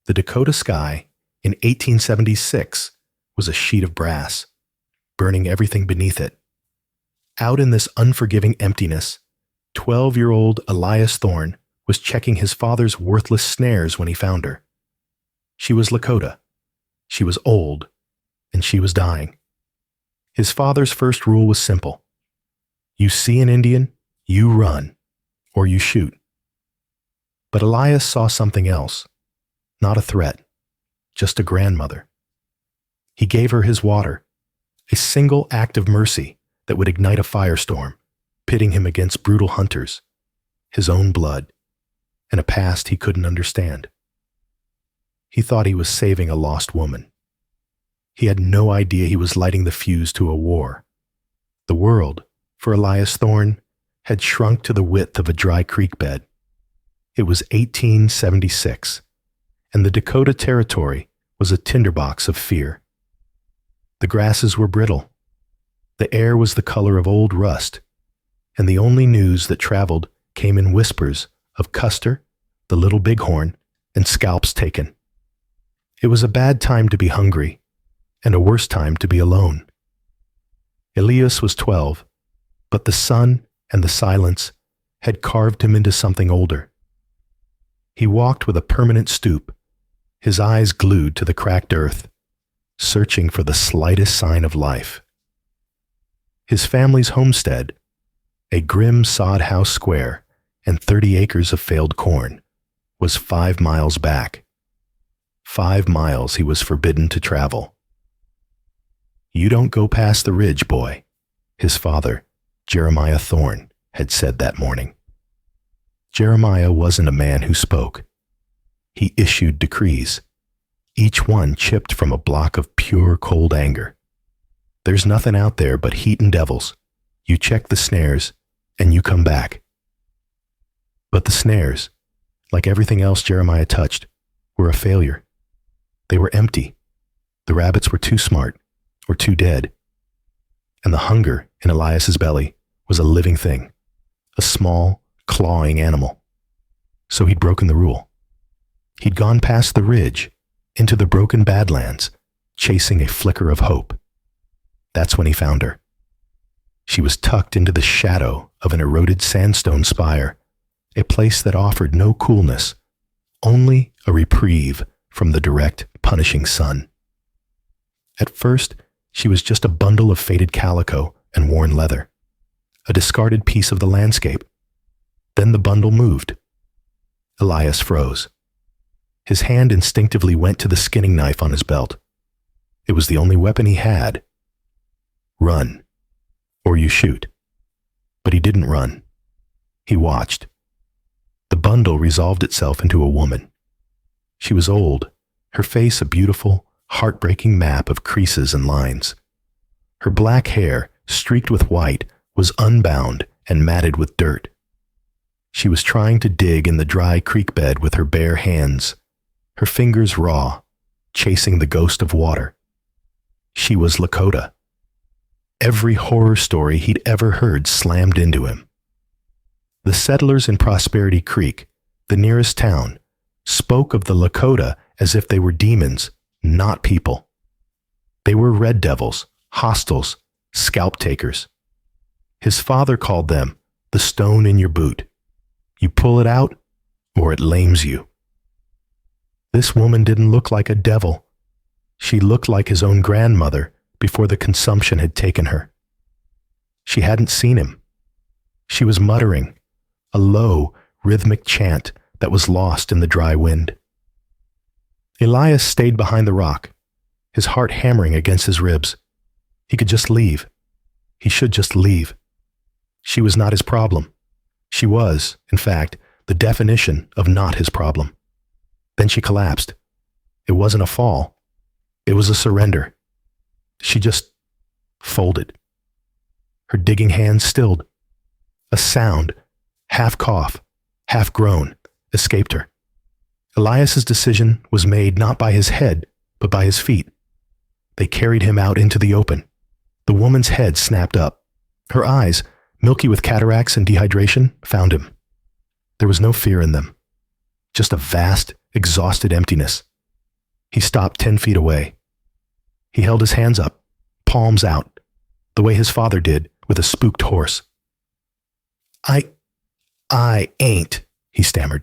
The Dakota sky in 1876 was a sheet of brass, burning everything beneath it. Out in this unforgiving emptiness, 12-year-old Elias Thorne was checking his father's worthless snares when he found her. She was Lakota. She was old, and she was dying. His father's first rule was simple. You see an Indian, you run, or you shoot. But Elias saw something else, not a threat, just a grandmother. He gave her his water, a single act of mercy that would ignite a firestorm, pitting him against brutal hunters, his own blood, and a past he couldn't understand. He thought he was saving a lost woman. He had no idea he was lighting the fuse to a war. The world, for Elias Thorne, had shrunk to the width of a dry creek bed. It was 1876, and the Dakota Territory was a tinderbox of fear. The grasses were brittle. The air was the color of old rust, and the only news that traveled came in whispers of Custer, the Little Bighorn, and scalps taken. It was a bad time to be hungry, and a worse time to be alone. Elias was 12, but the sun and the silence had carved him into something older. He walked with a permanent stoop, his eyes glued to the cracked earth, searching for the slightest sign of life. His family's homestead, a grim sod house square and 30 acres of failed corn, was 5 miles back. 5 miles he was forbidden to travel. You don't go past the ridge, boy, his father, Jeremiah Thorne, had said that morning. Jeremiah wasn't a man who spoke. He issued decrees, each one chipped from a block of pure cold anger. There's nothing out there but heat and devils. You check the snares, and you come back. But the snares, like everything else Jeremiah touched, were a failure. They were empty. The rabbits were too smart, or too dead. And the hunger in Elias's belly was a living thing, a small, clawing animal. So he'd broken the rule. He'd gone past the ridge, into the broken badlands, chasing a flicker of hope. That's when he found her. She was tucked into the shadow of an eroded sandstone spire, a place that offered no coolness, only a reprieve from the direct, punishing sun. At first, she was just a bundle of faded calico and worn leather, a discarded piece of the landscape. Then the bundle moved. Elias froze. His hand instinctively went to the skinning knife on his belt. It was the only weapon he had. Run, or you shoot. But he didn't run. He watched. The bundle resolved itself into a woman. She was old, her face a beautiful, heartbreaking map of creases and lines. Her black hair, streaked with white, was unbound and matted with dirt. She was trying to dig in the dry creek bed with her bare hands, her fingers raw, chasing the ghost of water. She was Lakota. Every horror story he'd ever heard slammed into him. The settlers in Prosperity Creek, the nearest town, spoke of the Lakota as if they were demons, not people. They were red devils, hostiles, scalp takers. His father called them the stone in your boot. You pull it out, or it lames you. This woman didn't look like a devil. She looked like his own grandmother before the consumption had taken her. She hadn't seen him. She was muttering, a low, rhythmic chant that was lost in the dry wind. Elias stayed behind the rock, his heart hammering against his ribs. He could just leave. He should just leave. She was not his problem. She was, in fact, the definition of not his problem. Then she collapsed. It wasn't a fall. It was a surrender. She just folded. Her digging hands stilled. A sound, half cough, half groan, escaped her. Elias's decision was made not by his head, but by his feet. They carried him out into the open. The woman's head snapped up. Her eyes, milky with cataracts and dehydration, found him. There was no fear in them, just a vast, exhausted emptiness, He stopped 10 feet away. He held his hands up, palms out, the way his father did with a spooked horse. I ain't, he stammered.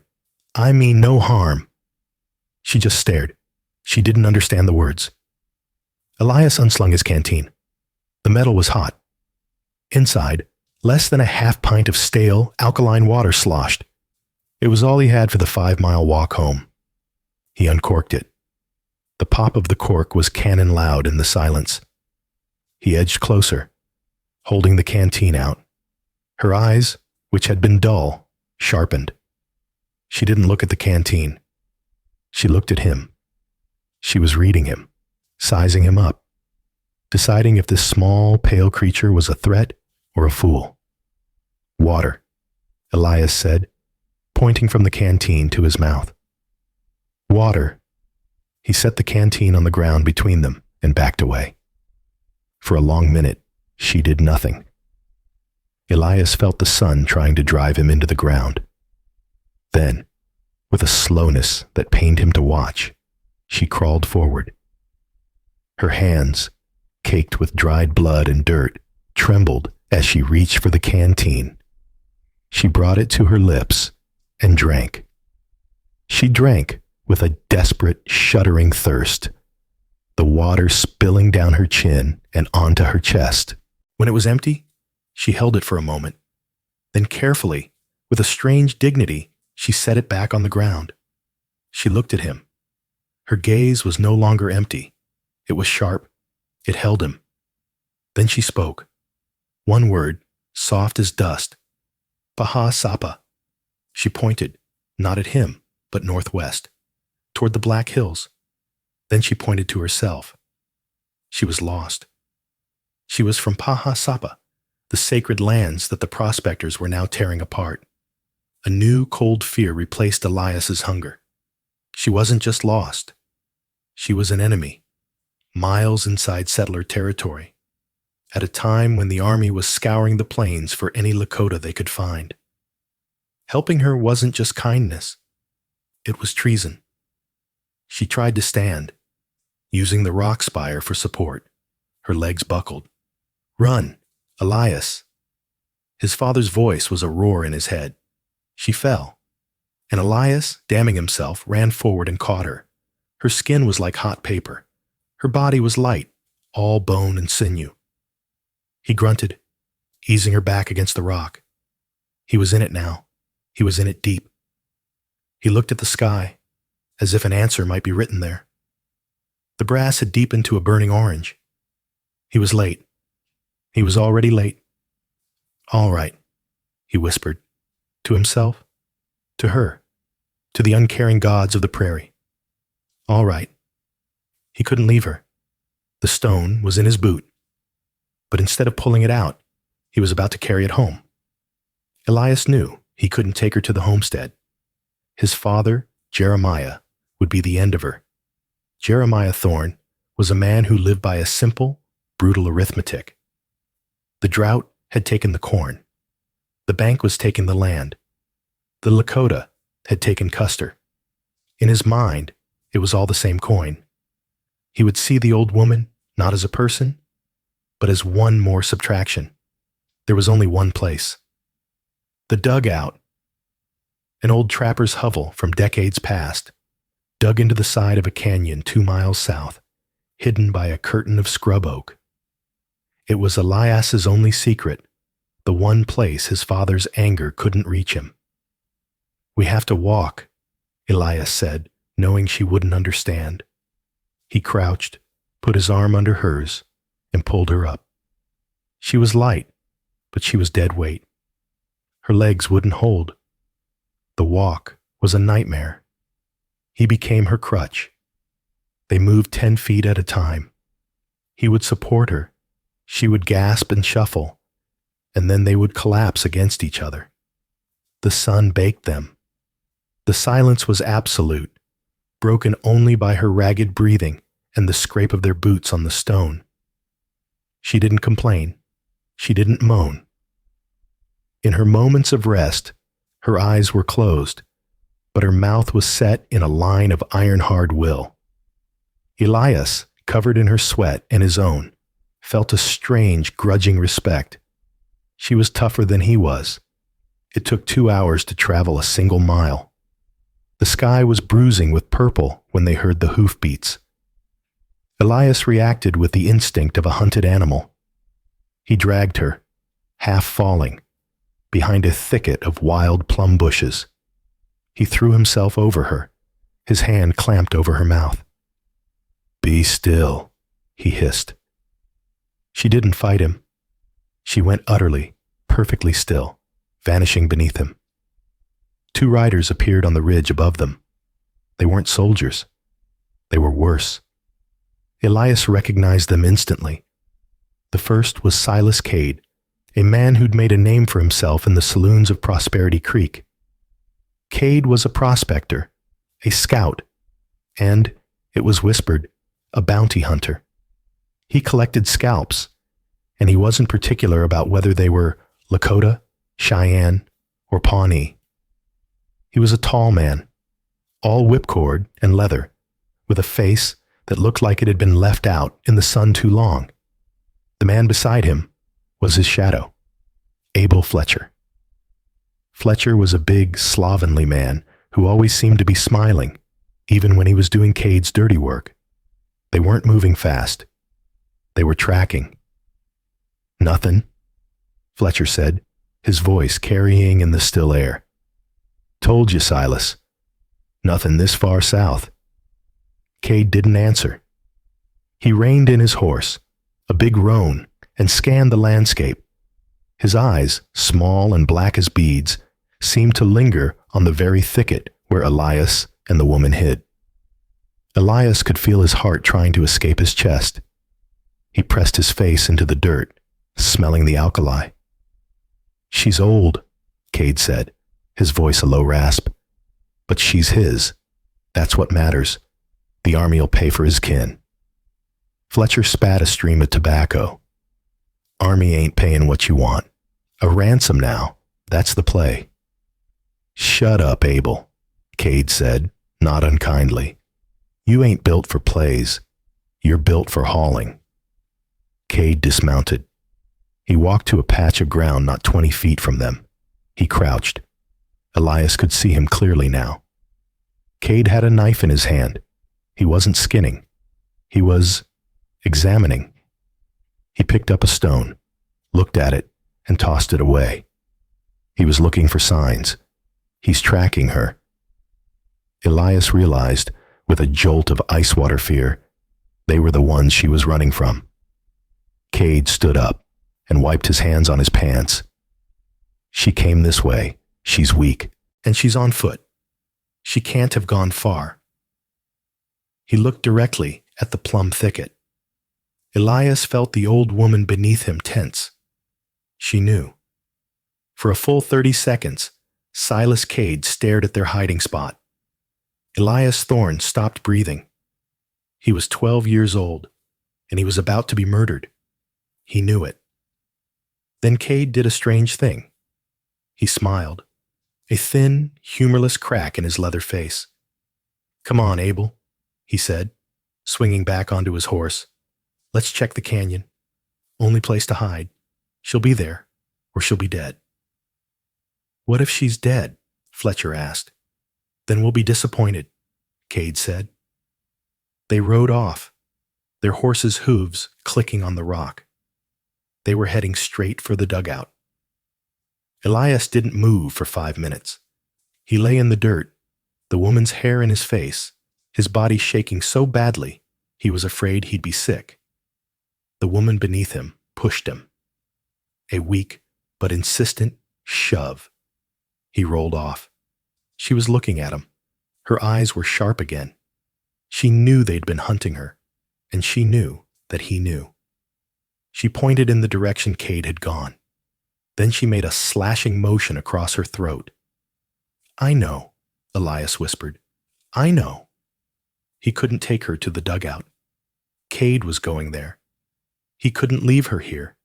I mean no harm. She just stared. She didn't understand the words. Elias unslung his canteen. The metal was hot. Inside, less than a half pint of stale, alkaline water sloshed. It was all he had for the 5-mile walk home. He uncorked it. The pop of the cork was cannon loud in the silence. He edged closer, holding the canteen out. Her eyes, which had been dull, sharpened. She didn't look at the canteen. She looked at him. She was reading him, sizing him up, deciding if this small, pale creature was a threat or a fool. Water, Elias said, pointing from the canteen to his mouth. Water. He set the canteen on the ground between them and backed away. For a long minute, she did nothing. Elias felt the sun trying to drive him into the ground. Then, with a slowness that pained him to watch, she crawled forward. Her hands, caked with dried blood and dirt, trembled as she reached for the canteen. She brought it to her lips and drank. She drank with a desperate, shuddering thirst, the water spilling down her chin and onto her chest. When it was empty, she held it for a moment. Then carefully, with a strange dignity, she set it back on the ground. She looked at him. Her gaze was no longer empty. It was sharp. It held him. Then she spoke. One word, soft as dust. Paha Sapa. She pointed, not at him, but northwest, toward the Black Hills. Then she pointed to herself. She was lost. She was from Paha Sapa, the sacred lands that the prospectors were now tearing apart. A new cold fear replaced Elias's hunger. She wasn't just lost. She was an enemy, miles inside settler territory, at a time when the army was scouring the plains for any Lakota they could find. Helping her wasn't just kindness. It was treason. She tried to stand, using the rock spire for support. Her legs buckled. Run, Elias. His father's voice was a roar in his head. She fell, and Elias, damning himself, ran forward and caught her. Her skin was like hot paper. Her body was light, all bone and sinew. He grunted, easing her back against the rock. He was in it now. He was in it deep. He looked at the sky, as if an answer might be written there. The brass had deepened to a burning orange. He was late. He was already late. All right, he whispered, to himself, to her, to the uncaring gods of the prairie. All right. He couldn't leave her. The stone was in his boot. But instead of pulling it out, he was about to carry it home. Elias knew he couldn't take her to the homestead. His father, Jeremiah, would be the end of her. Jeremiah Thorne was a man who lived by a simple, brutal arithmetic. The drought had taken the corn. The bank was taking the land. The Lakota had taken Custer. In his mind, it was all the same coin. He would see the old woman not as a person, but as one more subtraction. There was only one place. The dugout, an old trapper's hovel from decades past, dug into the side of a canyon 2 miles south, hidden by a curtain of scrub oak. It was Elias's only secret, the one place his father's anger couldn't reach him. We have to walk, Elias said, knowing she wouldn't understand. He crouched, put his arm under hers, and pulled her up. She was light, but she was dead weight. Her legs wouldn't hold. The walk was a nightmare. He became her crutch. They moved 10 feet at a time. He would support her. She would gasp and shuffle, and then they would collapse against each other. The sun baked them. The silence was absolute, broken only by her ragged breathing and the scrape of their boots on the stone. She didn't complain. She didn't moan. In her moments of rest, her eyes were closed, but her mouth was set in a line of iron-hard will. Elias, covered in her sweat and his own, felt a strange, grudging respect. She was tougher than he was. It took 2 hours to travel a single mile. The sky was bruising with purple when they heard the hoofbeats. Elias reacted with the instinct of a hunted animal. He dragged her, half falling, behind a thicket of wild plum bushes. He threw himself over her, his hand clamped over her mouth. "Be still," he hissed. She didn't fight him. She went utterly, perfectly still, vanishing beneath him. 2 riders appeared on the ridge above them. They weren't soldiers. They were worse. Elias recognized them instantly. The first was Silas Cade, a man who'd made a name for himself in the saloons of Prosperity Creek. Cade was a prospector, a scout, and, it was whispered, a bounty hunter. He collected scalps, and he wasn't particular about whether they were Lakota, Cheyenne, or Pawnee. He was a tall man, all whipcord and leather, with a face that looked like it had been left out in the sun too long. The man beside him was his shadow, Abel Fletcher. Fletcher was a big, slovenly man who always seemed to be smiling, even when he was doing Cade's dirty work. They weren't moving fast. They were tracking. "Nothing," Fletcher said, his voice carrying in the still air. "Told you, Silas. Nothing this far south." Cade didn't answer. He reined in his horse, a big roan, and scanned the landscape. His eyes, small and black as beads, seemed to linger on the very thicket where Elias and the woman hid. Elias could feel his heart trying to escape his chest. He pressed his face into the dirt, smelling the alkali. "She's old," Cade said, his voice a low rasp. "But she's his. That's what matters. The army'll pay for his kin." Fletcher spat a stream of tobacco. "Army ain't paying what you want. A ransom now. That's the play." "Shut up, Abel," Cade said, not unkindly. "You ain't built for plays. You're built for hauling." Cade dismounted. He walked to a patch of ground not 20 feet from them. He crouched. Elias could see him clearly now. Cade had a knife in his hand. He wasn't skinning. He was examining. He picked up a stone, looked at it, and tossed it away. He was looking for signs. He's tracking her. Elias realized, with a jolt of ice water fear, they were the ones she was running from. Cade stood up and wiped his hands on his pants. "She came this way. She's weak, and she's on foot. She can't have gone far." He looked directly at the plum thicket. Elias felt the old woman beneath him tense. She knew. For a full 30 seconds, Silas Cade stared at their hiding spot. Elias Thorne stopped breathing. He was 12 years old, and he was about to be murdered. He knew it. Then Cade did a strange thing. He smiled, a thin, humorless crack in his leather face. "Come on, Abel," he said, swinging back onto his horse. "Let's check the canyon. Only place to hide. She'll be there, or she'll be dead." "What if she's dead?" Fletcher asked. "Then we'll be disappointed," Cade said. They rode off, their horses' hooves clicking on the rock. They were heading straight for the dugout. Elias didn't move for 5 minutes. He lay in the dirt, the woman's hair in his face, his body shaking so badly he was afraid he'd be sick. The woman beneath him pushed him. A weak but insistent shove. He rolled off. She was looking at him. Her eyes were sharp again. She knew they'd been hunting her, and she knew that he knew. She pointed in the direction Cade had gone. Then she made a slashing motion across her throat. "I know," Elias whispered. "I know." He couldn't take her to the dugout. Cade was going there. He couldn't leave her here.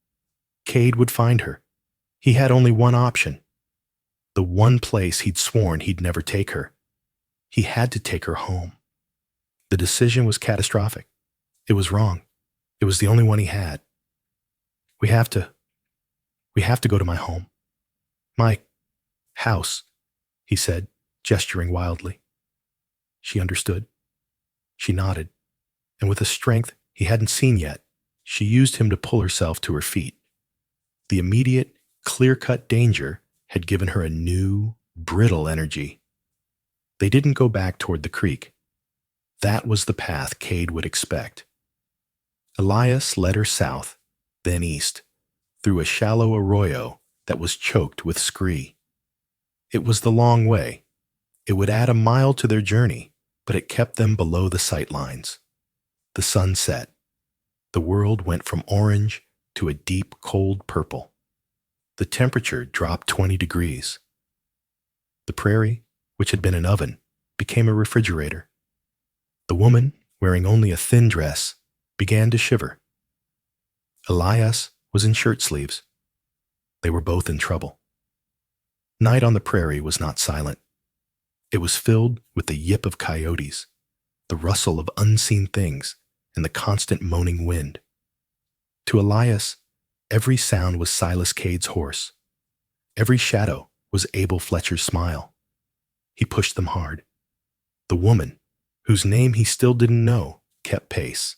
Cade would find her. He had only one option. The one place he'd sworn he'd never take her. He had to take her home. The decision was catastrophic. It was wrong. It was the only one he had. We have to go to my home. My house, he said, gesturing wildly. She understood. She nodded, and with a strength he hadn't seen yet, she used him to pull herself to her feet. The immediate, clear-cut danger had given her a new, brittle energy. They didn't go back toward the creek. That was the path Cade would expect. Elias led her south, then east, through a shallow arroyo that was choked with scree. It was the long way. It would add a mile to their journey, but it kept them below the sight lines. The sun set. The world went from orange to a deep, cold purple. The temperature dropped 20 degrees. The prairie, which had been an oven, became a refrigerator. The woman, wearing only a thin dress, began to shiver. Elias was in shirt sleeves. They were both in trouble. Night on the prairie was not silent. It was filled with the yip of coyotes, the rustle of unseen things, and the constant moaning wind. To Elias, every sound was Silas Cade's horse. Every shadow was Abel Fletcher's smile. He pushed them hard. The woman, whose name he still didn't know, kept pace.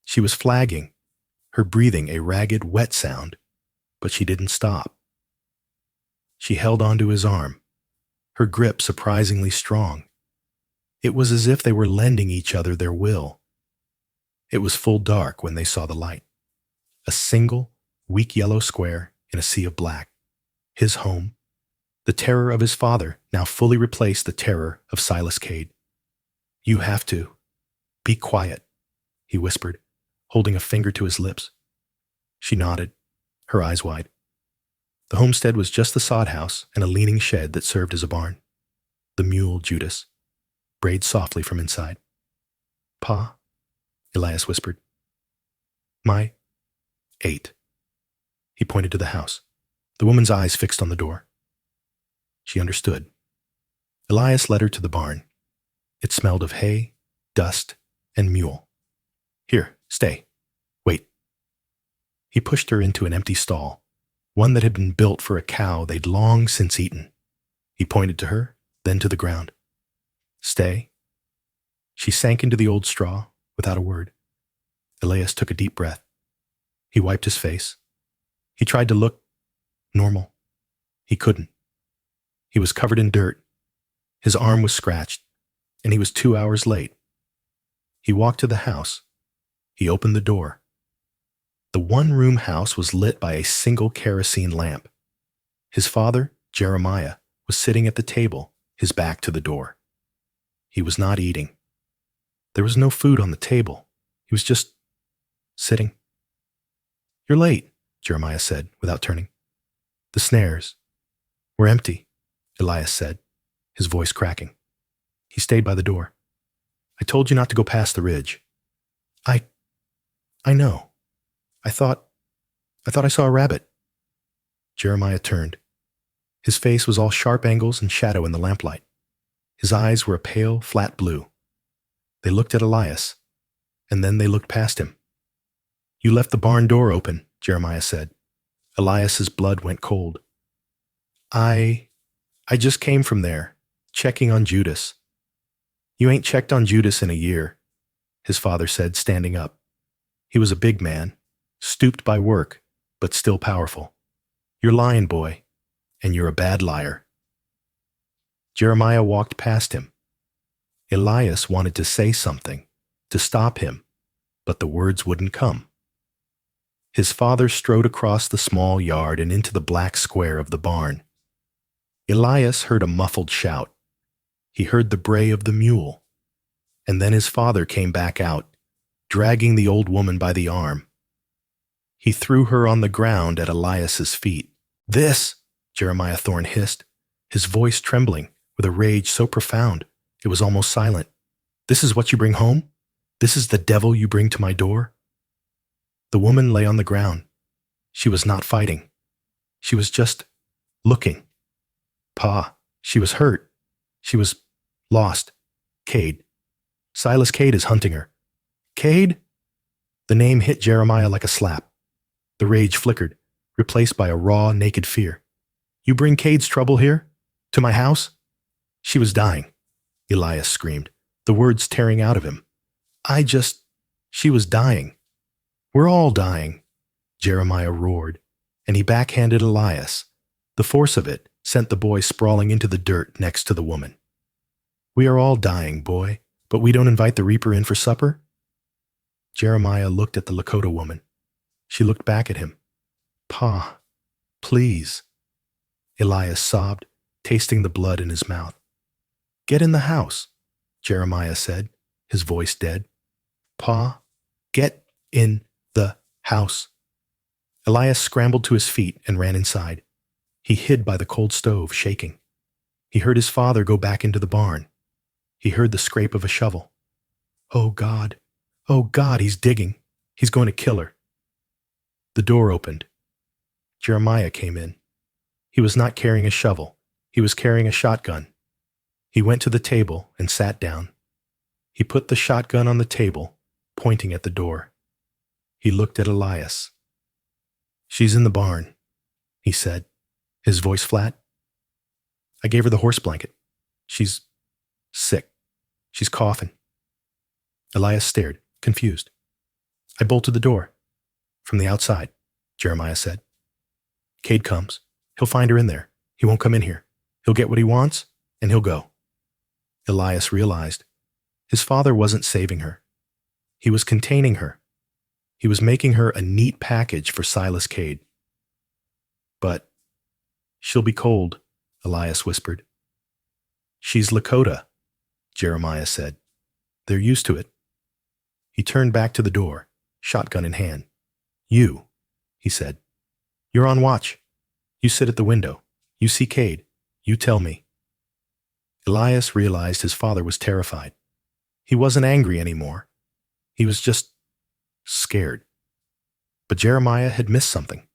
She was flagging, her breathing a ragged, wet sound, but she didn't stop. She held onto his arm, her grip surprisingly strong. It was as if they were lending each other their will. It was full dark when they saw the light. A single, weak yellow square in a sea of black. His home. The terror of his father now fully replaced the terror of Silas Cade. "You have to. Be quiet," he whispered, holding a finger to his lips. She nodded, her eyes wide. The homestead was just the sod house and a leaning shed that served as a barn. The mule, Judas, brayed softly from inside. "Pa," Elias whispered. "My 8. He pointed to the house, the woman's eyes fixed on the door. She understood. Elias led her to the barn. It smelled of hay, dust, and mule. "Here, stay. Wait." He pushed her into an empty stall, one that had been built for a cow they'd long since eaten. He pointed to her, then to the ground. "Stay." She sank into the old straw without a word. Elias took a deep breath. He wiped his face. He tried to look normal. He couldn't. He was covered in dirt. His arm was scratched, and he was 2 hours late. He walked to the house. He opened the door. The one-room house was lit by a single kerosene lamp. His father, Jeremiah, was sitting at the table, his back to the door. He was not eating. There was no food on the table. He was just sitting. "You're late," Jeremiah said, without turning. "The snares were empty," Elias said, his voice cracking. He stayed by the door. "I told you not to go past the ridge." I know. I thought I saw a rabbit." Jeremiah turned. His face was all sharp angles and shadow in the lamplight. His eyes were a pale, flat blue. They looked at Elias, and then they looked past him. "You left the barn door open," Jeremiah said. Elias's blood went cold. I just came from there, checking on Judas." "You ain't checked on Judas in a year," his father said, standing up. He was a big man, stooped by work, but still powerful. "You're lying, boy, and you're a bad liar." Jeremiah walked past him. Elias wanted to say something, to stop him, but the words wouldn't come. His father strode across the small yard and into the black square of the barn. Elias heard a muffled shout. He heard the bray of the mule, and then his father came back out, dragging the old woman by the arm. He threw her on the ground at Elias's feet. "This," Jeremiah Thorne hissed, his voice trembling with a rage so profound it was almost silent. "This is what you bring home? This is the devil you bring to my door?" The woman lay on the ground. She was not fighting. She was just looking. "Pa, she was hurt. She was lost. Cade." Silas Cade is hunting her. Cade? The name hit Jeremiah like a slap. The rage flickered, replaced by a raw, naked fear. You bring Cade's trouble here? To my house? She was dying, Elias screamed, the words tearing out of him. She was dying. We're all dying, Jeremiah roared, and he backhanded Elias. The force of it sent the boy sprawling into the dirt next to the woman. We are all dying, boy, but we don't invite the Reaper in for supper? Jeremiah looked at the Lakota woman. She looked back at him. Pa, please. Elias sobbed, tasting the blood in his mouth. Get in the house, Jeremiah said, his voice dead. Pa, get in the house. Elias scrambled to his feet and ran inside. He hid by the cold stove, shaking. He heard his father go back into the barn. He heard the scrape of a shovel. Oh, God, he's digging. He's going to kill her. The door opened. Jeremiah came in. He was not carrying a shovel. He was carrying a shotgun. He went to the table and sat down. He put the shotgun on the table, pointing at the door. He looked at Elias. She's in the barn, he said, his voice flat. I gave her the horse blanket. She's sick. She's coughing. Elias stared, confused. I bolted the door. From the outside, Jeremiah said. Cade comes. He'll find her in there. He won't come in here. He'll get what he wants, and he'll go. Elias realized his father wasn't saving her. He was containing her. He was making her a neat package for Silas Cade. But she'll be cold, Elias whispered. She's Lakota, Jeremiah said. They're used to it. He turned back to the door, shotgun in hand. You, he said. You're on watch. You sit at the window. You see Cade. You tell me. Elias realized his father was terrified. He wasn't angry anymore. He was just scared. But Jeremiah had missed something.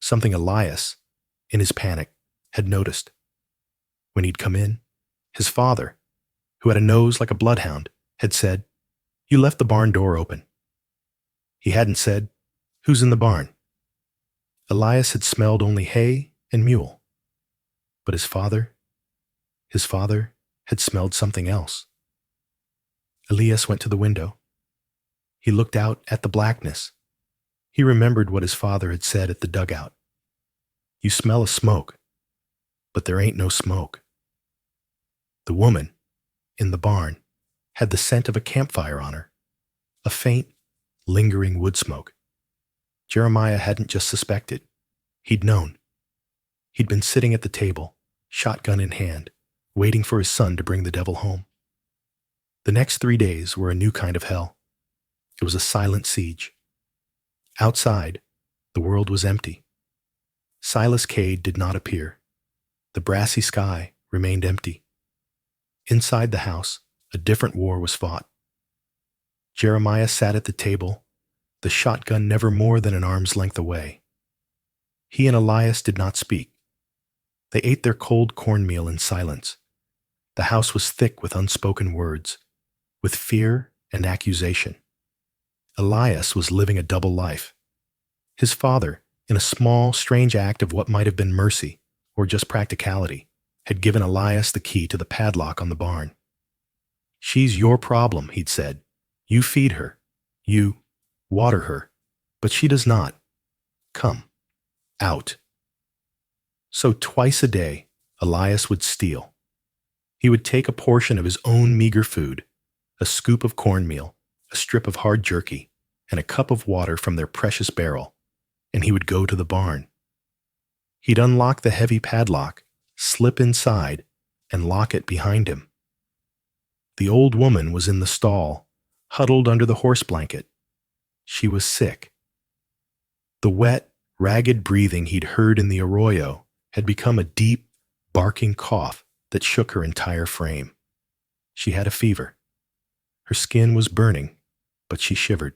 Something Elias, in his panic, had noticed. When he'd come in, his father, who had a nose like a bloodhound, had said, You left the barn door open. He hadn't said, Who's in the barn? Elias had smelled only hay and mule. But his father had smelled something else. Elias went to the window. He looked out at the blackness. He remembered what his father had said at the dugout. You smell a smoke, but there ain't no smoke. The woman, in the barn, had the scent of a campfire on her, a faint, lingering wood smoke. Jeremiah hadn't just suspected. He'd known. He'd been sitting at the table, shotgun in hand, waiting for his son to bring the devil home. The next 3 days were a new kind of hell. It was a silent siege. Outside, the world was empty. Silas Cade did not appear. The brassy sky remained empty. Inside the house, a different war was fought. Jeremiah sat at the table, the shotgun never more than an arm's length away. He and Elias did not speak. They ate their cold cornmeal in silence. The house was thick with unspoken words, with fear and accusation. Elias was living a double life. His father, in a small, strange act of what might have been mercy or just practicality, had given Elias the key to the padlock on the barn. She's your problem, he'd said. You feed her. You water her. But she does not. Come. Out. So twice a day, Elias would steal. He would take a portion of his own meager food, a scoop of cornmeal, a strip of hard jerky, and a cup of water from their precious barrel, and he would go to the barn. He'd unlock the heavy padlock, slip inside, and lock it behind him. The old woman was in the stall, huddled under the horse blanket. She was sick. The wet, ragged breathing he'd heard in the arroyo had become a deep, barking cough that shook her entire frame. She had a fever. Her skin was burning, but she shivered.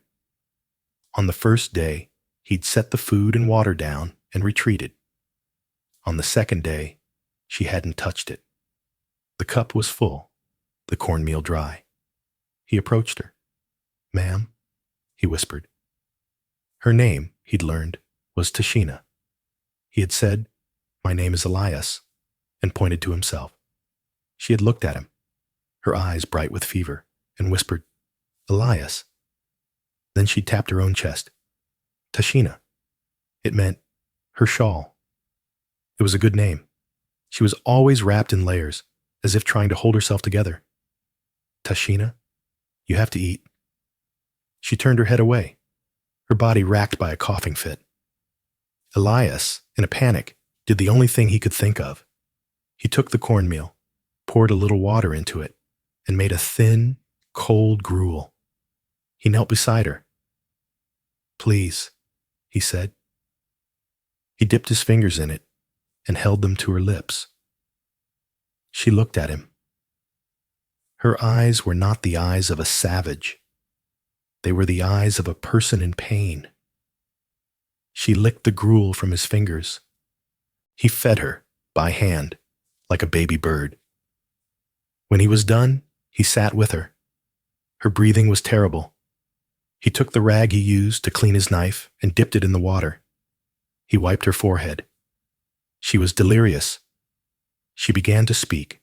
On the first day, he'd set the food and water down and retreated. On the second day, she hadn't touched it. The cup was full, the cornmeal dry. He approached her. "Ma'am," he whispered. Her name, he'd learned, was Tashina. He had said, "My name is Elias," and pointed to himself. She had looked at him, her eyes bright with fever, and whispered, "Elias." Then she tapped her own chest. Tashina. It meant her shawl. It was a good name. She was always wrapped in layers, as if trying to hold herself together. "Tashina, you have to eat." She turned her head away, her body racked by a coughing fit. Elias, in a panic, did the only thing he could think of. He took the cornmeal, poured a little water into it, and made a thin, cold gruel. He knelt beside her. "Please," he said. He dipped his fingers in it and held them to her lips. She looked at him. Her eyes were not the eyes of a savage. They were the eyes of a person in pain. She licked the gruel from his fingers. He fed her, by hand, like a baby bird. When he was done, he sat with her. Her breathing was terrible. He took the rag he used to clean his knife and dipped it in the water. He wiped her forehead. She was delirious. She began to speak,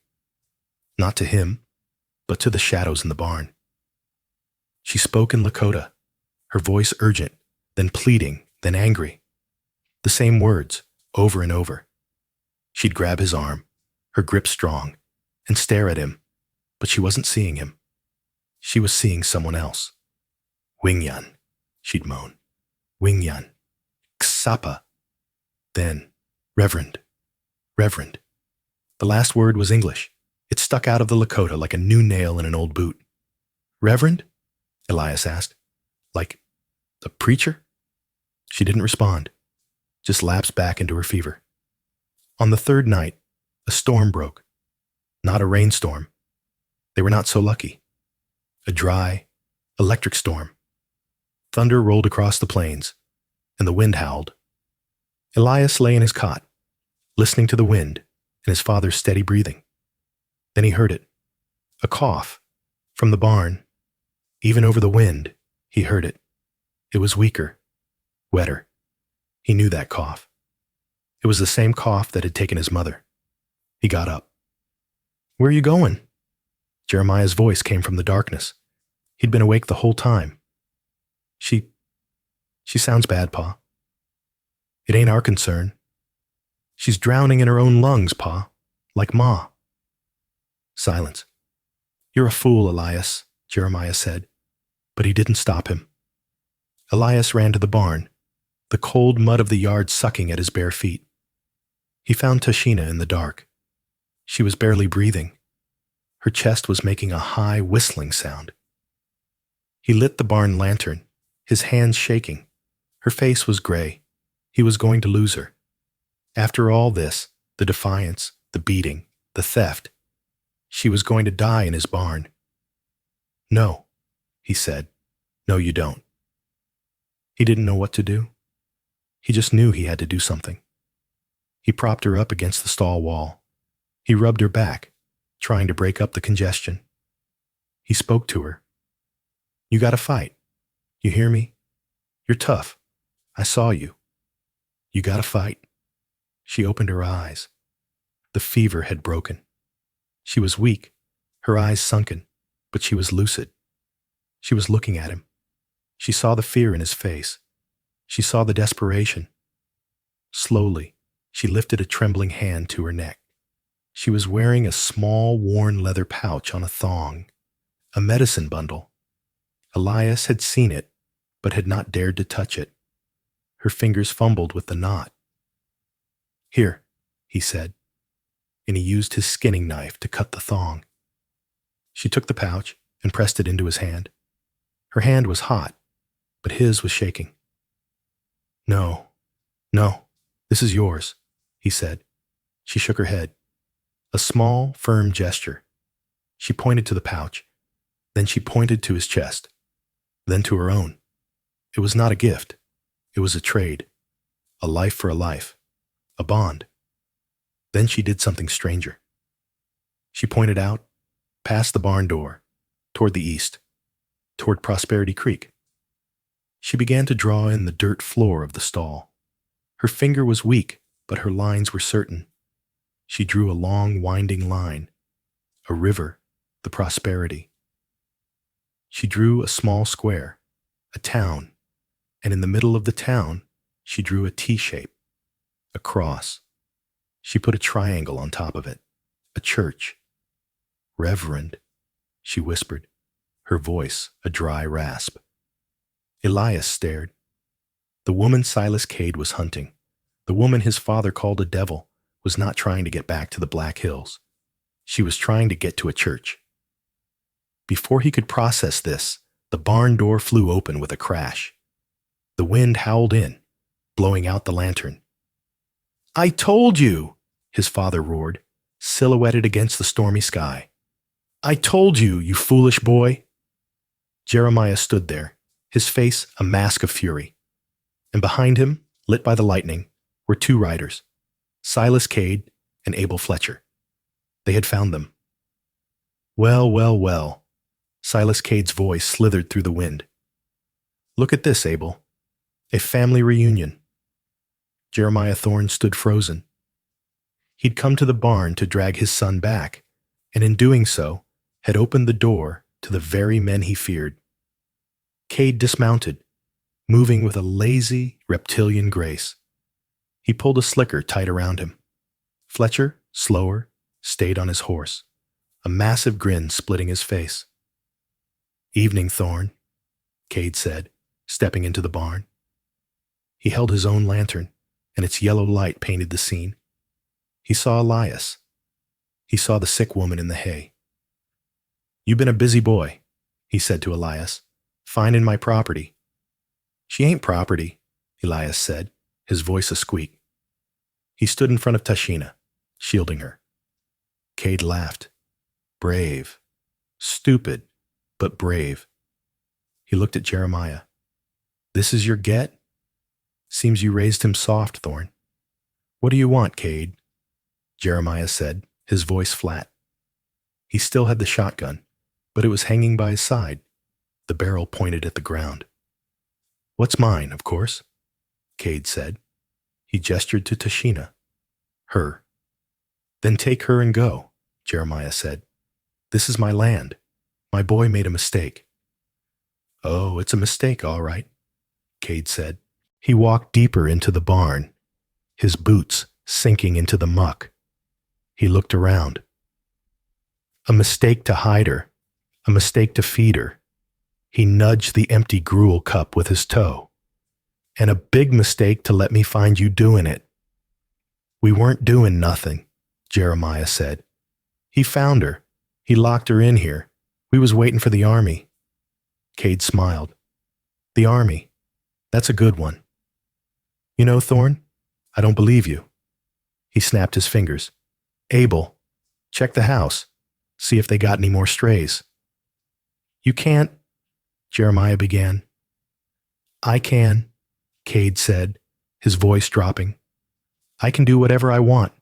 not to him, but to the shadows in the barn. She spoke in Lakota, her voice urgent, then pleading, then angry. The same words, over and over. She'd grab his arm, her grip strong, and stare at him, but she wasn't seeing him. She was seeing someone else. "Wingyan," she'd moan. "Wingyan. Ksapa." Then, "Reverend. Reverend." The last word was English. It stuck out of the Lakota like a new nail in an old boot. "Reverend?" Elias asked. "Like a preacher?" She didn't respond, just lapsed back into her fever. On the third night, a storm broke. Not a rainstorm. They were not so lucky. A dry, electric storm. Thunder rolled across the plains, and the wind howled. Elias lay in his cot, listening to the wind and his father's steady breathing. Then he heard it. A cough. From the barn. Even over the wind, he heard it. It was weaker, wetter. He knew that cough. It was the same cough that had taken his mother. He got up. "Where are you going?" Jeremiah's voice came from the darkness. He'd been awake the whole time. She sounds bad, Pa. It ain't our concern. She's drowning in her own lungs, Pa, like Ma. Silence. "You're a fool, Elias," Jeremiah said, but he didn't stop him. Elias ran to the barn, the cold mud of the yard sucking at his bare feet. He found Tashina in the dark. She was barely breathing. Her chest was making a high whistling sound. He lit the barn lantern, his hands shaking. Her face was gray. He was going to lose her. After all this, the defiance, the beating, the theft, she was going to die in his barn. "No," he said. "No, you don't." He didn't know what to do. He just knew he had to do something. He propped her up against the stall wall. He rubbed her back, trying to break up the congestion. He spoke to her. "You gotta fight. You hear me? You're tough. I saw you. You gotta fight." She opened her eyes. The fever had broken. She was weak, her eyes sunken, but she was lucid. She was looking at him. She saw the fear in his face. She saw the desperation. Slowly, she lifted a trembling hand to her neck. She was wearing a small, worn leather pouch on a thong, a medicine bundle. Elias had seen it, but had not dared to touch it. Her fingers fumbled with the knot. "Here," he said, and he used his skinning knife to cut the thong. She took the pouch and pressed it into his hand. Her hand was hot, but his was shaking. No, this is yours," he said. She shook her head. A small, firm gesture. She pointed to the pouch. Then she pointed to his chest. Then to her own. It was not a gift. It was a trade. A life for a life. A bond. Then she did something stranger. She pointed out, past the barn door, toward the east. toward Prosperity Creek. She began to draw in the dirt floor of the stall. Her finger was weak, but her lines were certain. She drew a long, winding line, a river, the Prosperity. She drew a small square, a town, and in the middle of the town, she drew a T shape, a cross. She put a triangle on top of it, a church. Reverend, she whispered, her voice a dry rasp. Elias stared. The woman Silas Cade was hunting, the woman his father called a devil, was not trying to get back to the Black Hills. She was trying to get to a church. Before he could process this, the barn door flew open with a crash. The wind howled in, blowing out the lantern. "I told you," his father roared, silhouetted against the stormy sky. "I told you, you foolish boy." Jeremiah stood there, his face a mask of fury. And behind him, lit by the lightning, were two riders, Silas Cade and Abel Fletcher. They had found them. "Well, well, well." Silas Cade's voice slithered through the wind. "Look at this, Abel. A family reunion." Jeremiah Thorne stood frozen. He'd come to the barn to drag his son back, and in doing so, had opened the door to the very men he feared. Cade dismounted, moving with a lazy, reptilian grace. He pulled a slicker tight around him. Fletcher, slower, stayed on his horse, a massive grin splitting his face. "Evening, Thorne," Cade said, stepping into the barn. He held his own lantern, and its yellow light painted the scene. He saw Elias. He saw the sick woman in the hay. "You've been a busy boy," he said to Elias, "finding my property." "She ain't property," Elias said, his voice a squeak. He stood in front of Tashina, shielding her. Cade laughed. Brave. Stupid, but brave. He looked at Jeremiah. "This is your get? Seems you raised him soft, Thorne." "What do you want, Cade?" Jeremiah said, his voice flat. He still had the shotgun, but it was hanging by his side, the barrel pointed at the ground. "What's mine, of course," Cade said. He gestured to Tashina. "Her." "Then take her and go," Jeremiah said. "This is my land. My boy made a mistake." "Oh, it's a mistake, all right," Cade said. He walked deeper into the barn, his boots sinking into the muck. He looked around. A mistake to hide her, a mistake to feed her. He nudged the empty gruel cup with his toe. "And a big mistake to let me find you doing it." "We weren't doing nothing," Jeremiah said. "He found her. He locked her in here. We was waiting for the army." Cade smiled. "The army. That's a good one." "You know, Thorne, I don't believe you." He snapped his fingers. "Abel, check the house. See if they got any more strays." "You can't," Jeremiah began. "I can," Cade said, his voice dropping. "I can do whatever I want.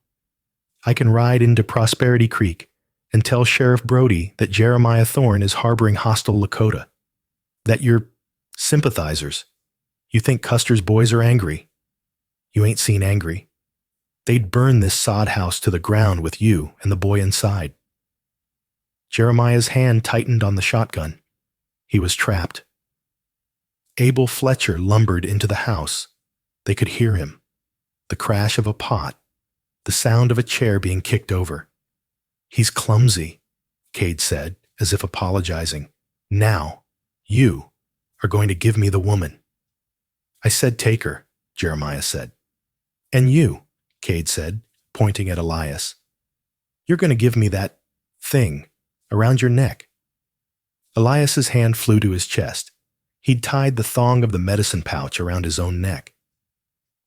I can ride into Prosperity Creek and tell Sheriff Brody that Jeremiah Thorne is harboring hostile Lakota. That you're sympathizers. You think Custer's boys are angry. You ain't seen angry. They'd burn this sod house to the ground with you and the boy inside." Jeremiah's hand tightened on the shotgun. He was trapped. Abel Fletcher lumbered into the house. They could hear him. The crash of a pot. The sound of a chair being kicked over. "He's clumsy," Cade said, as if apologizing. "Now, you are going to give me the woman." "I said take her," Jeremiah said. "And you," Cade said, pointing at Elias. "You're going to give me that thing around your neck." Elias's hand flew to his chest. He'd tied the thong of the medicine pouch around his own neck.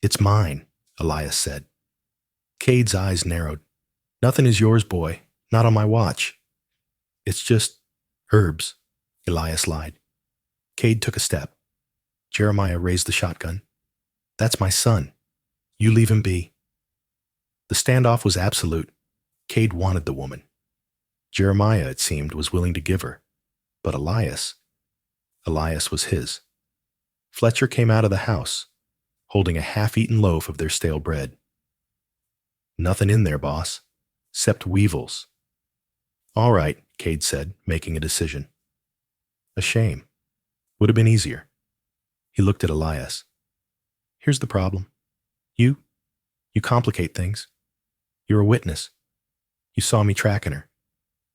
"It's mine," Elias said. Cade's eyes narrowed. "Nothing is yours, boy. Not on my watch." "It's just herbs," Elias lied. Cade took a step. Jeremiah raised the shotgun. "That's my son. You leave him be." The standoff was absolute. Cade wanted the woman. Jeremiah, it seemed, was willing to give her. But Elias, Elias was his. Fletcher came out of the house, holding a half-eaten loaf of their stale bread. "Nothing in there, boss, 'cept weevils." "All right," Cade said, making a decision. "A shame. Would have been easier." He looked at Elias. "Here's the problem. You complicate things. You're a witness. You saw me tracking her.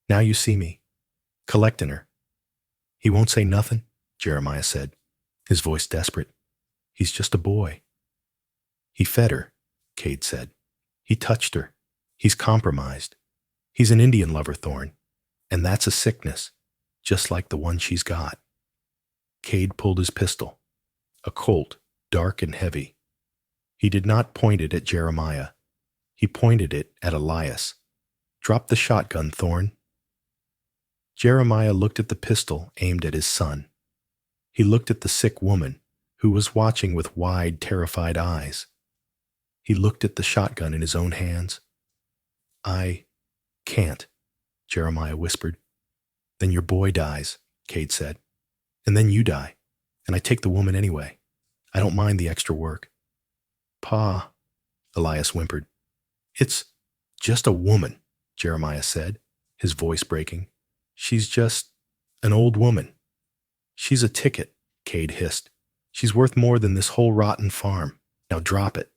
Now you see me collecting her." "He won't say nothing," Jeremiah said, his voice desperate. "He's just a boy." "He fed her," Cade said. "He touched her. He's compromised. He's an Indian lover, Thorne, and that's a sickness, just like the one she's got." Cade pulled his pistol, a Colt, dark and heavy. He did not point it at Jeremiah. He pointed it at Elias. "Drop the shotgun, Thorne." Jeremiah looked at the pistol aimed at his son. He looked at the sick woman, who was watching with wide, terrified eyes. He looked at the shotgun in his own hands. "I can't," Jeremiah whispered. "Then your boy dies," Cade said. "And then you die, and I take the woman anyway. I don't mind the extra work." "Pa," Elias whimpered. "It's just a woman," Jeremiah said, his voice breaking. "She's just an old woman." "She's a ticket," Cade hissed. "She's worth more than this whole rotten farm. Now drop it."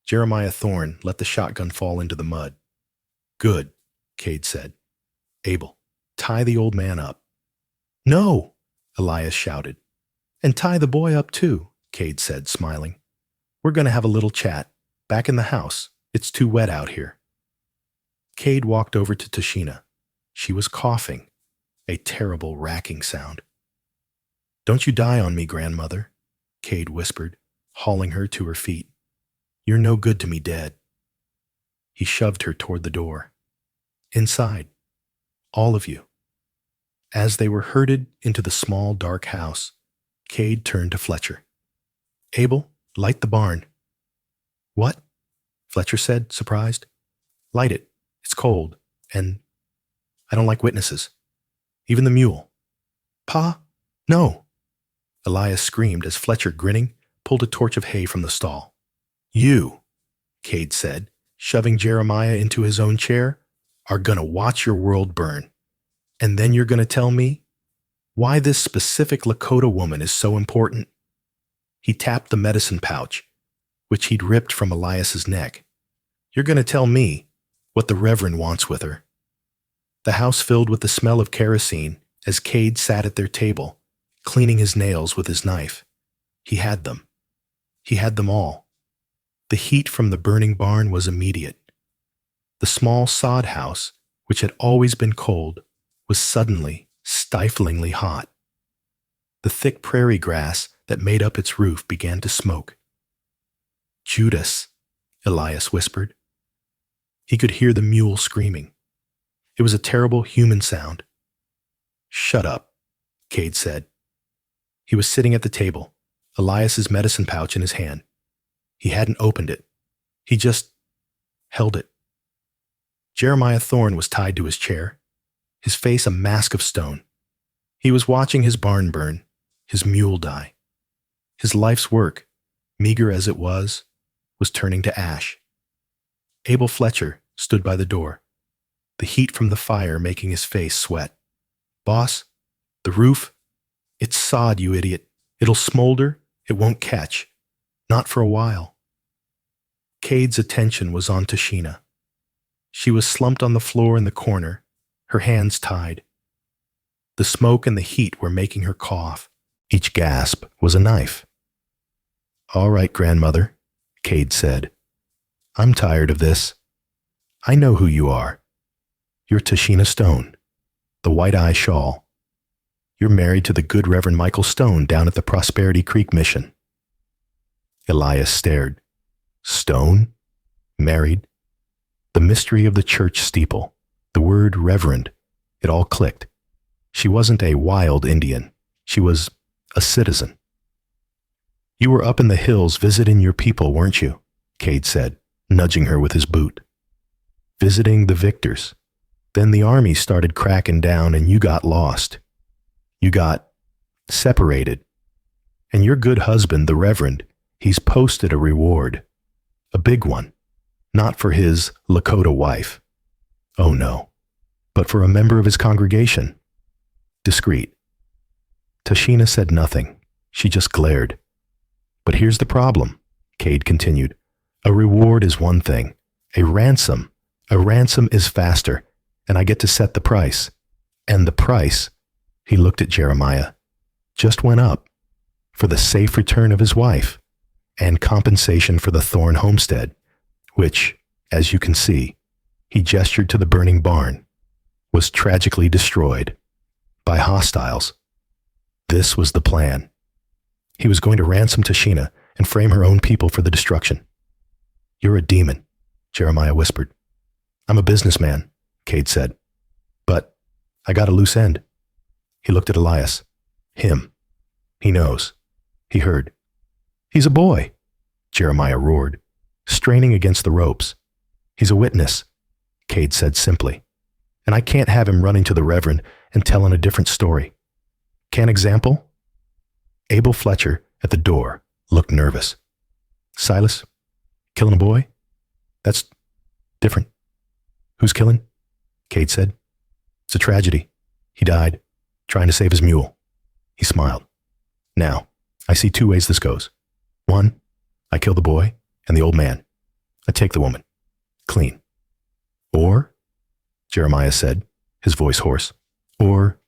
Jeremiah Thorne let the shotgun fall into the mud. "Good," Cade said. "Abel, tie the old man up." "No," Elias shouted. "And tie the boy up too," Cade said, smiling. "We're going to have a little chat. Back in the house. It's too wet out here." Cade walked over to Tashina. She was coughing, a terrible racking sound. "Don't you die on me, grandmother," Cade whispered, hauling her to her feet. "You're no good to me dead." He shoved her toward the door. "Inside. All of you." As they were herded into the small, dark house, Cade turned to Fletcher. "Abel, light the barn." "What?" Fletcher said, surprised. "Light it. It's cold, and I don't like witnesses. Even the mule." "Pa, no!" Elias screamed as Fletcher, grinning, pulled a torch of hay from the stall. "You," Cade said, shoving Jeremiah into his own chair, "are gonna watch your world burn. And then you're gonna tell me why this specific Lakota woman is so important." He tapped the medicine pouch, which he'd ripped from Elias's neck. "You're gonna tell me what the Reverend wants with her." The house filled with the smell of kerosene as Cade sat at their table, cleaning his nails with his knife. He had them. He had them all. The heat from the burning barn was immediate. The small sod house, which had always been cold, was suddenly stiflingly hot. The thick prairie grass that made up its roof began to smoke. "Judas," Elias whispered. He could hear the mule screaming. It was a terrible human sound. "Shut up," Cade said. He was sitting at the table, Elias's medicine pouch in his hand. He hadn't opened it. He just held it. Jeremiah Thorne was tied to his chair, his face a mask of stone. He was watching his barn burn, his mule die. His life's work, meager as it was turning to ash. Abel Fletcher stood by the door, the heat from the fire making his face sweat. "Boss, the roof, it's sod, you idiot. It'll smolder, it won't catch. Not for a while." Cade's attention was on Tashina. She was slumped on the floor in the corner, her hands tied. The smoke and the heat were making her cough. Each gasp was a knife. "All right, grandmother," Cade said. "I'm tired of this. I know who you are. You're Tashina Stone, the White Eye Shawl. You're married to the good Reverend Michael Stone down at the Prosperity Creek Mission." Elias stared. Stone? Married? The mystery of the church steeple, the word reverend, it all clicked. She wasn't a wild Indian. She was a citizen. "You were up in the hills visiting your people, weren't you?" Cade said, nudging her with his boot. "Visiting the victors. Then the army started cracking down and you got lost. You got separated. And your good husband, the Reverend, he's posted a reward. A big one. Not for his Lakota wife. Oh no. But for a member of his congregation. Discreet. Tashina said nothing. She just glared. But here's the problem, Cade continued. A reward is one thing. A ransom is faster, and I get to set the price. And the price, he looked at Jeremiah, just went up for the safe return of his wife and compensation for the Thorne homestead, which, as you can see, he gestured to the burning barn, was tragically destroyed by hostiles. This was the plan. He was going to ransom Tashina and frame her own people for the destruction. You're a demon, Jeremiah whispered. I'm a businessman, Cade said. But I got a loose end. He looked at Elias. Him. He knows. He heard. He's a boy, Jeremiah roared, straining against the ropes. He's a witness, Cade said simply. And I can't have him running to the Reverend and telling a different story. Can example? Abel Fletcher at the door looked nervous. Silas, killing a boy? That's different. Who's killing? Cade said. It's a tragedy. He died, trying to save his mule. He smiled. Now, I see two ways this goes. One, I kill the boy and the old man. I take the woman. Clean. Or, Jeremiah said, his voice hoarse. Or,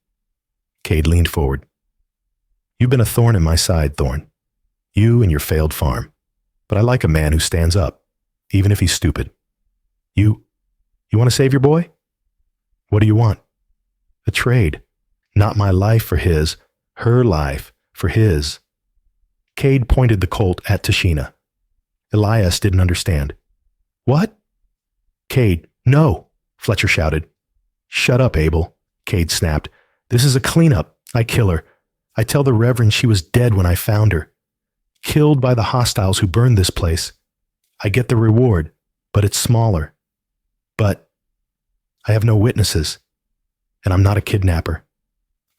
Cade leaned forward. You've been a thorn in my side, Thorne. You and your failed farm. But I like a man who stands up, even if he's stupid. You want to save your boy? What do you want? A trade. Not my life for his, her life for his. Cade pointed the Colt at Tashina. Elias didn't understand. What? Cade, no, Fletcher shouted. Shut up, Abel, Cade snapped. This is a cleanup. I kill her. I tell the Reverend she was dead when I found her. Killed by the hostiles who burned this place. I get the reward, but it's smaller. But I have no witnesses, and I'm not a kidnapper.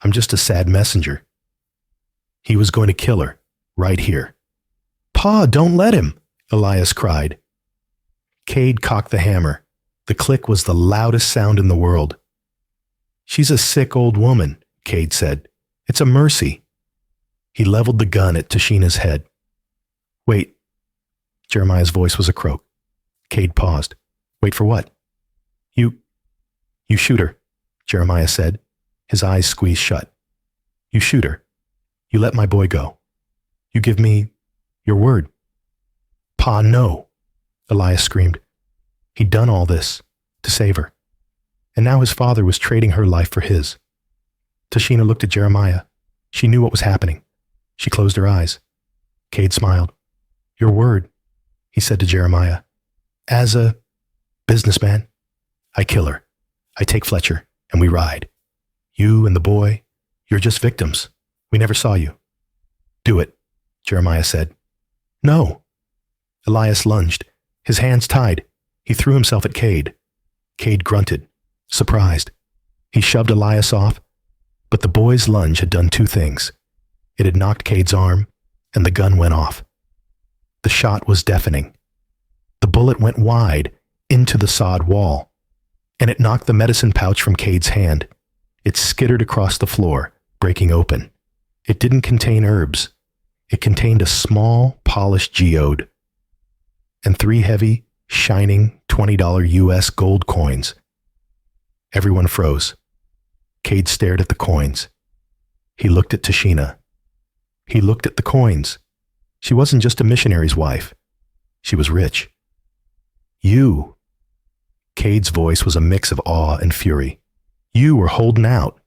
I'm just a sad messenger. He was going to kill her, right here. Pa, don't let him, Elias cried. Cade cocked the hammer. The click was the loudest sound in the world. She's a sick old woman, Cade said. It's a mercy. He leveled the gun at Tashina's head. Wait. Jeremiah's voice was a croak. Cade paused. Wait for what? You shoot her, Jeremiah said, his eyes squeezed shut. You shoot her. You let my boy go. You give me your word. Pa, no, Elias screamed. He'd done all this to save her. And now his father was trading her life for his. Tashina looked at Jeremiah. She knew what was happening. She closed her eyes. Cade smiled. Your word, he said to Jeremiah. As a businessman, I kill her. I take Fletcher, and we ride. You and the boy, you're just victims. We never saw you. Do it, Jeremiah said. No. Elias lunged, his hands tied. He threw himself at Cade. Cade grunted, surprised. He shoved Elias off, but the boy's lunge had done two things. It had knocked Cade's arm, and the gun went off. The shot was deafening. The bullet went wide into the sod wall, and it knocked the medicine pouch from Cade's hand. It skittered across the floor, breaking open. It didn't contain herbs. It contained a small, polished geode and 3 heavy, shining $20 US gold coins. Everyone froze. Cade stared at the coins. He looked at Tashina. He looked at the coins. She wasn't just a missionary's wife. She was rich. You. Cade's voice was a mix of awe and fury. You were holding out.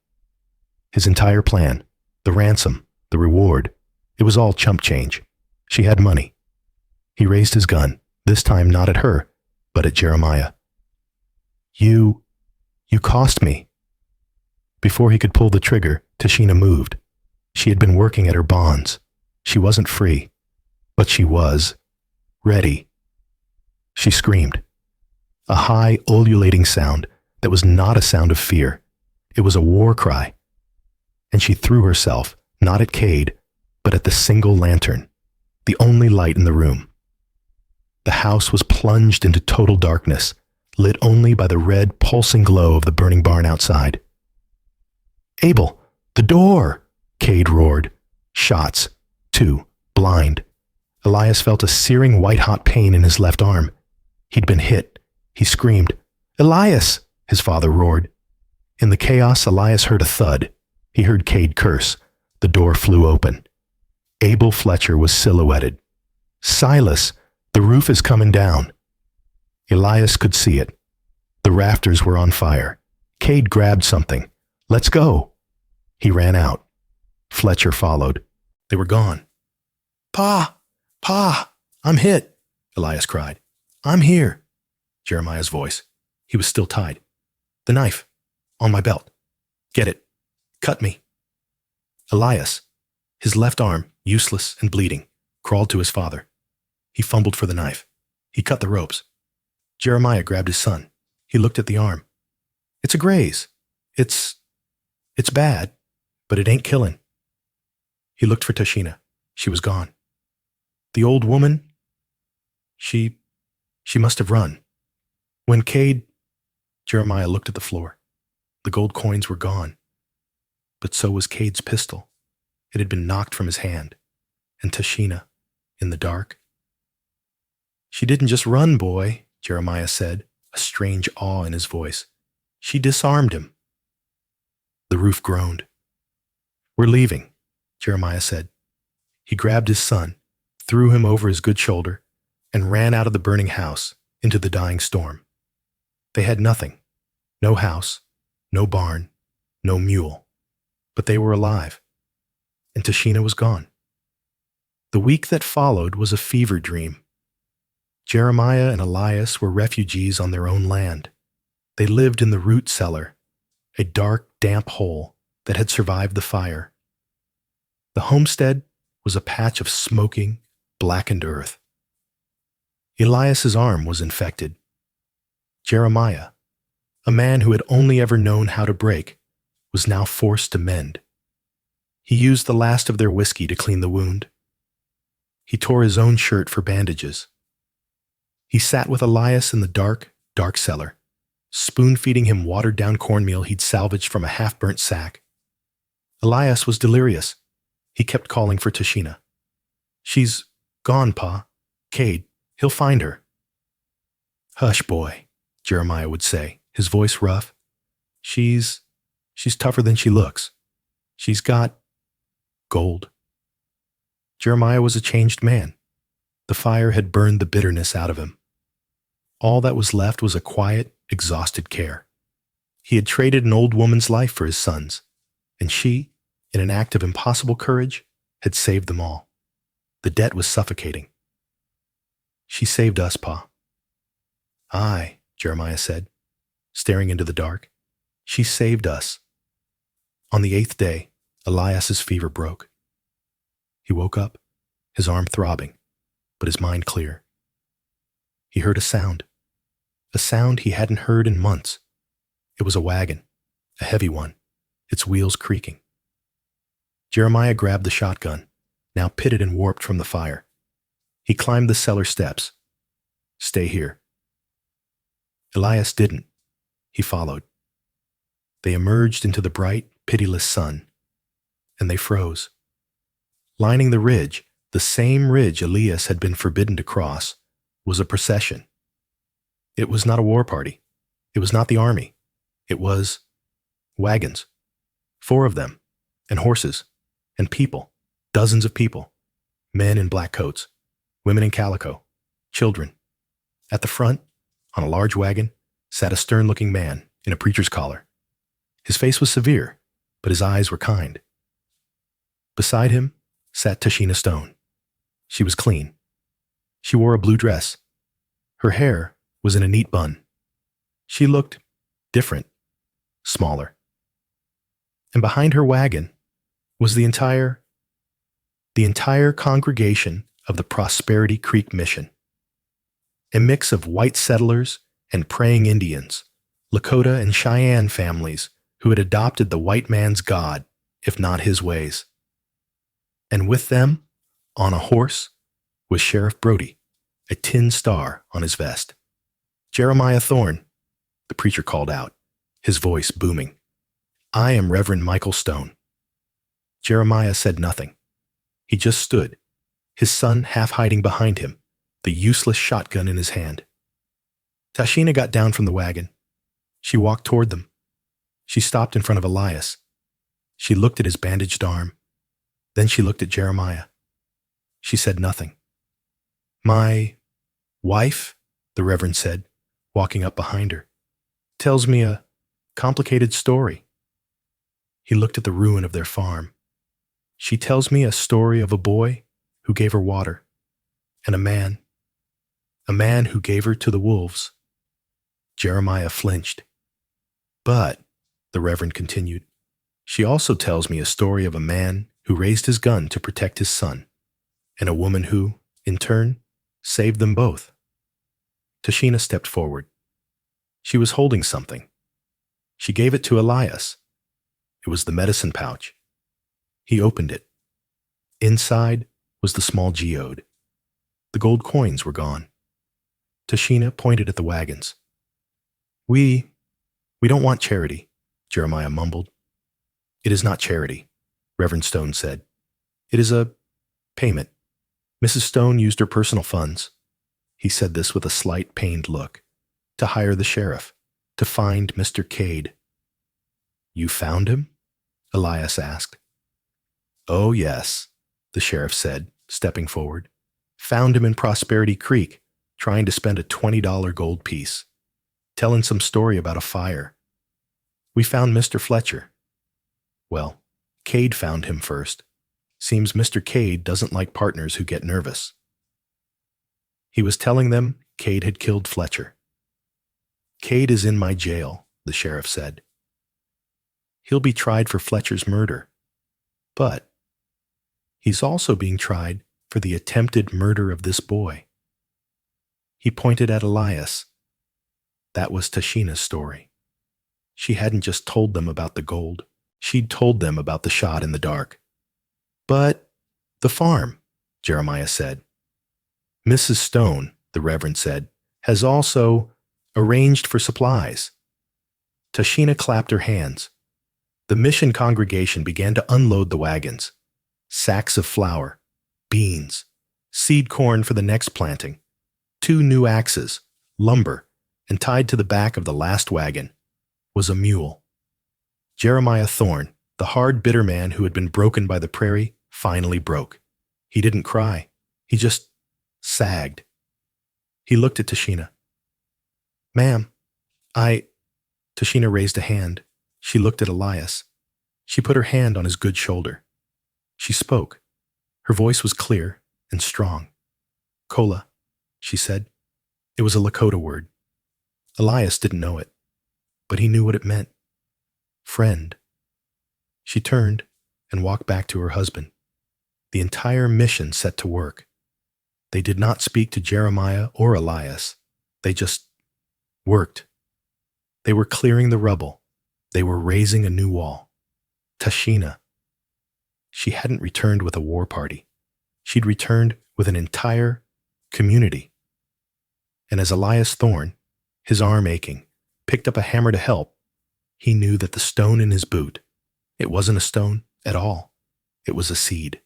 His entire plan, the ransom, the reward, it was all chump change. She had money. He raised his gun, this time not at her, but at Jeremiah. You cost me. Before he could pull the trigger, Tashina moved. She had been working at her bonds. She wasn't free, but she was ready. She screamed. A high, ululating sound that was not a sound of fear. It was a war cry. And she threw herself, not at Cade, but at the single lantern, the only light in the room. The house was plunged into total darkness, lit only by the red, pulsing glow of the burning barn outside. "Abel, the door!" Cade roared. Shots. 2. Blind. Elias felt a searing white-hot pain in his left arm. He'd been hit. He screamed. "Elias!" his father roared. In the chaos, Elias heard a thud. He heard Cade curse. The door flew open. Abel Fletcher was silhouetted. "Silas, the roof is coming down." Elias could see it. The rafters were on fire. Cade grabbed something. "Let's go." He ran out. Fletcher followed. They were gone. "Pa! Pa! I'm hit!" Elias cried. "I'm here." Jeremiah's voice. He was still tied. "The knife. On my belt. Get it. Cut me." Elias, his left arm, useless and bleeding, crawled to his father. He fumbled for the knife. He cut the ropes. Jeremiah grabbed his son. He looked at the arm. "It's a graze. It's bad, but it ain't killing." He looked for Tashina. She was gone. The old woman, she must have run. When Cade, Jeremiah looked at the floor. The gold coins were gone. But so was Cade's pistol. It had been knocked from his hand. And Tashina, in the dark. "She didn't just run, boy," Jeremiah said, a strange awe in his voice. "She disarmed him." The roof groaned. "We're leaving," Jeremiah said. He grabbed his son, threw him over his good shoulder, and ran out of the burning house into the dying storm. They had nothing. No house, no barn, no mule. But they were alive. And Tashina was gone. The week that followed was a fever dream. Jeremiah and Elias were refugees on their own land. They lived in the root cellar, a dark, damp hole that had survived the fire. The homestead was a patch of smoking, blackened earth. Elias's arm was infected. Jeremiah, a man who had only ever known how to break, was now forced to mend. He used the last of their whiskey to clean the wound. He tore his own shirt for bandages. He sat with Elias in the dark, dark cellar, spoon-feeding him watered-down cornmeal he'd salvaged from a half-burnt sack. Elias was delirious. He kept calling for Tashina. "She's gone, Pa. Cade, he'll find her." "Hush, boy," Jeremiah would say, his voice rough. She's tougher than she looks. She's got gold." Jeremiah was a changed man. The fire had burned the bitterness out of him. All that was left was a quiet, exhausted care. He had traded an old woman's life for his son's, and she, in an act of impossible courage, had saved them all. The debt was suffocating. "She saved us, Pa." "Aye," Jeremiah said, staring into the dark. "She saved us." On the 8th day, Elias's fever broke. He woke up, his arm throbbing, but his mind clear. He heard a sound he hadn't heard in months. It was a wagon, a heavy one, its wheels creaking. Jeremiah grabbed the shotgun, now pitted and warped from the fire. He climbed the cellar steps. "Stay here." Elias didn't. He followed. They emerged into the bright, pitiless sun, and they froze. Lining the ridge, the same ridge Elias had been forbidden to cross, was a procession. It was not a war party. It was not the army. It was wagons. 4 of them, and horses, and people, dozens of people, men in black coats, women in calico, children. At the front, on a large wagon, sat a stern-looking man in a preacher's collar. His face was severe, but his eyes were kind. Beside him sat Tashina Stone. She was clean. She wore a blue dress. Her hair was in a neat bun. She looked different, smaller. And behind her wagon was the entire congregation of the Prosperity Creek Mission. A mix of white settlers and praying Indians, Lakota and Cheyenne families who had adopted the white man's God, if not his ways. And with them, on a horse, was Sheriff Brody, a tin star on his vest. Jeremiah Thorne, the preacher called out, his voice booming. I am Reverend Michael Stone. Jeremiah said nothing. He just stood, his son half hiding behind him, the useless shotgun in his hand. Tashina got down from the wagon. She walked toward them. She stopped in front of Elias. She looked at his bandaged arm. Then she looked at Jeremiah. She said nothing. My wife, the Reverend said, walking up behind her, tells me a complicated story. He looked at the ruin of their farm. She tells me a story of a boy who gave her water, and a man who gave her to the wolves. Jeremiah flinched. But, the Reverend continued, she also tells me a story of a man who raised his gun to protect his son, and a woman who, in turn, saved them both. Tashina stepped forward. She was holding something. She gave it to Elias. It was the medicine pouch. He opened it. Inside was the small geode. The gold coins were gone. Tashina pointed at the wagons. We don't want charity, Jeremiah mumbled. It is not charity, Reverend Stone said. It is a payment. Mrs. Stone used her personal funds. He said this with a slight pained look. To hire the sheriff. To find Mr. Cade. You found him? Elias asked. Oh, yes, the sheriff said, stepping forward. Found him in Prosperity Creek, trying to spend a $20 gold piece. Telling some story about a fire. We found Mr. Fletcher. Well, Cade found him first. Seems Mr. Cade doesn't like partners who get nervous. He was telling them Cade had killed Fletcher. Cade is in my jail, the sheriff said. He'll be tried for Fletcher's murder. But he's also being tried for the attempted murder of this boy. He pointed at Elias. That was Tashina's story. She hadn't just told them about the gold. She'd told them about the shot in the dark. But the farm, Jeremiah said. Mrs. Stone, the Reverend said, has also arranged for supplies. Tashina clapped her hands. The mission congregation began to unload the wagons. Sacks of flour, beans, seed corn for the next planting, 2 new axes, lumber, and tied to the back of the last wagon was a mule. Jeremiah Thorne, the hard, bitter man who had been broken by the prairie, finally broke. He didn't cry. He just sagged. He looked at Tashina. Ma'am, Tashina raised a hand. She looked at Elias. She put her hand on his good shoulder. She spoke. Her voice was clear and strong. Kola, she said. It was a Lakota word. Elias didn't know it, but he knew what it meant. Friend. She turned and walked back to her husband. The entire mission set to work. They did not speak to Jeremiah or Elias. They just worked. They were clearing the rubble. They were raising a new wall. Tashina. She hadn't returned with a war party. She'd returned with an entire community. And as Elias Thorne, his arm aching, picked up a hammer to help, he knew that the stone in his boot, it wasn't a stone at all. It was a seed.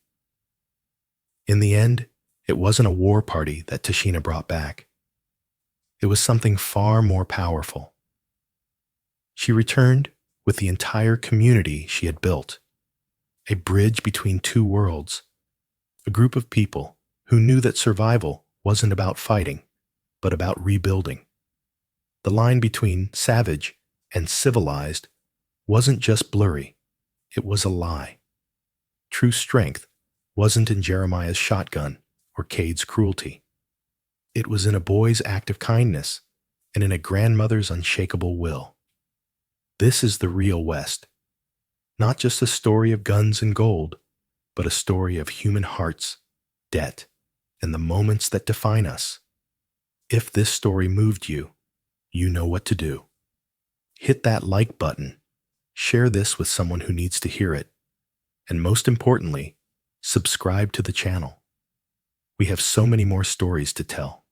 In the end, it wasn't a war party that Tashina brought back. It was something far more powerful. She returned with the entire community she had built, a bridge between 2 worlds, a group of people who knew that survival wasn't about fighting, but about rebuilding. The line between savage and civilized wasn't just blurry, it was a lie. True strength wasn't in Jeremiah's shotgun or Cade's cruelty. It was in a boy's act of kindness and in a grandmother's unshakable will. This is the real West. Not just a story of guns and gold, but a story of human hearts, debt, and the moments that define us. If this story moved you, you know what to do. Hit that like button, share this with someone who needs to hear it, and most importantly, subscribe to the channel. We have so many more stories to tell.